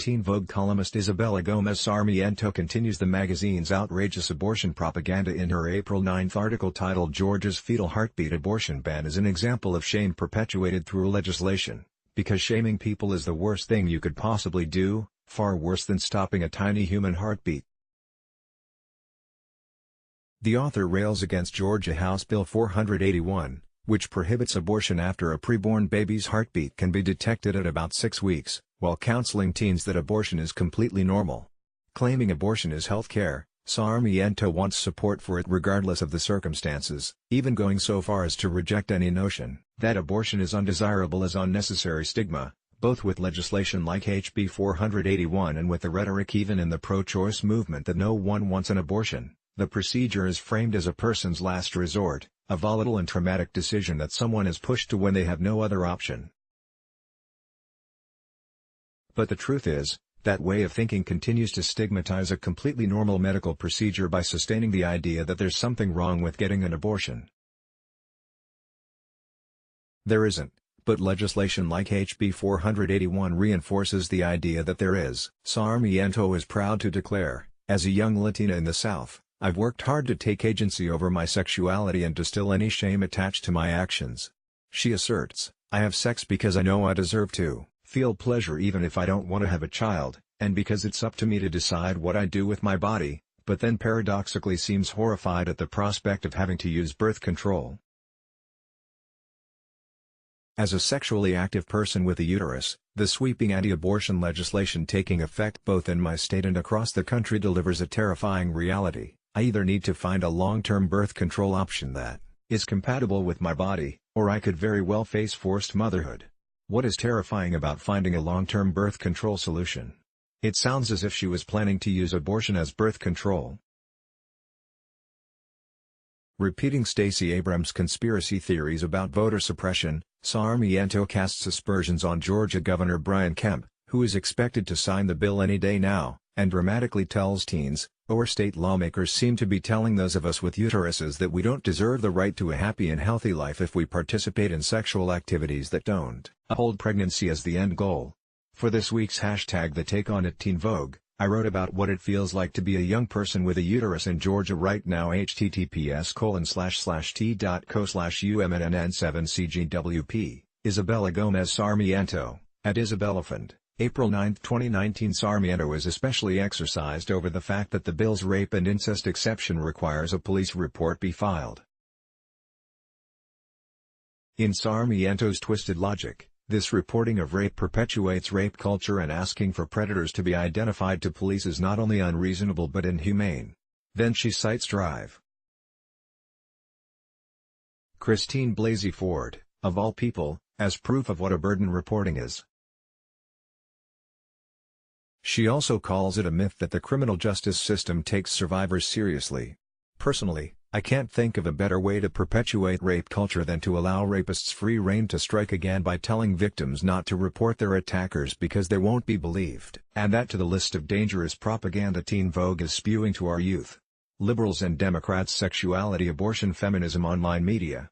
Teen Vogue columnist Isabella Gomez Sarmiento continues the magazine's outrageous abortion propaganda in her April 9 article titled "Georgia's Fetal-Heartbeat Abortion Ban is an Example of Shame Perpetuated Through Legislation, because shaming people is the worst thing you could possibly do, far worse than stopping a tiny human heartbeat." The author rails against Georgia House Bill 481, which prohibits abortion after a preborn baby's heartbeat can be detected at about 6 weeks, while counseling teens that abortion is completely normal. Claiming abortion is health care, Sarmiento wants support for it regardless of the circumstances, even going so far as to reject any notion that abortion is undesirable as unnecessary stigma, both with legislation like HB 481 and with the rhetoric even in the pro-choice movement that no one wants an abortion. The procedure is framed as a person's last resort, a volatile and traumatic decision that someone is pushed to when they have no other option. But the truth is, that way of thinking continues to stigmatize a completely normal medical procedure by sustaining the idea that there's something wrong with getting an abortion. There isn't, but legislation like HB 481 reinforces the idea that there is. Sarmiento is proud to declare, as a young Latina in the South, "I've worked hard to take agency over my sexuality and distill any shame attached to my actions." She asserts, "I have sex because I know I deserve to feel pleasure even if I don't want to have a child, and because it's up to me to decide what I do with my body," but then paradoxically seems horrified at the prospect of having to use birth control. As a sexually active person with a uterus, the sweeping anti-abortion legislation taking effect both in my state and across the country delivers a terrifying reality. I either need to find a long-term birth control option that is compatible with my body, or I could very well face forced motherhood. What is terrifying about finding a long-term birth control solution? It sounds as if she was planning to use abortion as birth control. Repeating Stacey Abrams' conspiracy theories about voter suppression, Sarmiento casts aspersions on Georgia Governor Brian Kemp, who is expected to sign the bill any day now, and dramatically tells teens, or state lawmakers seem to be telling those of us with uteruses, that we don't deserve the right to a happy and healthy life if we participate in sexual activities that don't uphold pregnancy as the end goal. For this week's hashtag The Take On at Teen Vogue, I wrote about what it feels like to be a young person with a uterus in Georgia right now. https://t.co/umnn7cgwp, Isabella Gomez Sarmiento, at Isabellafund. April 9, 2019. Sarmiento is especially exercised over the fact that the bill's rape and incest exception requires a police report be filed. In Sarmiento's twisted logic, this reporting of rape perpetuates rape culture, and asking for predators to be identified to police is not only unreasonable but inhumane. Then she cites Drive. Christine Blasey Ford, of all people, as proof of what a burden reporting is. She also calls it a myth that the criminal justice system takes survivors seriously. Personally, I can't think of a better way to perpetuate rape culture than to allow rapists free rein to strike again by telling victims not to report their attackers because they won't be believed. Add that to the list of dangerous propaganda Teen Vogue is spewing to our youth. Liberals and Democrats, sexuality, abortion, feminism, online media.